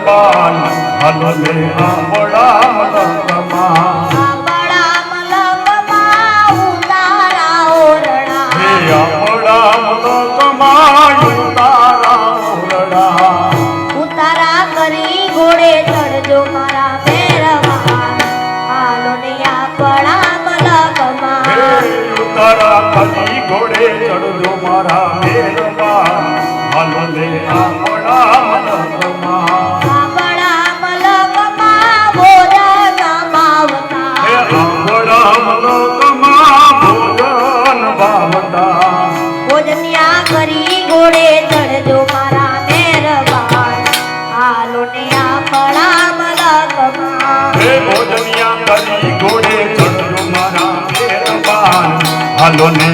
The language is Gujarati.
મહેરબાન હાલો લે આપણા મલકમાં આપણા મલકમાં ઉતારા ઓરડા હે આપણા મલકમાં ઉતારા ઓરડા ઉતારા કરી ઘોડે ચડજો મારા મહેરબાન હાલો ને આપણા મલકમાં હે ઉતારા કરી ઘોડે ચડજો મારા મહેરબાન હાલો લે આપણા મલકમાં આપણા મલકમાં ભોજન માવતા હે આપણા મલકમાં ભોજન ભાવતા ભોજન્યા કરી ઘોડે ચડજો મારા મહેરબાન હાલો ને આપણા મલકમાં હે ભોજનિયા કરી ઘોડે ચડજો મારા મહેરબાન હાલો ને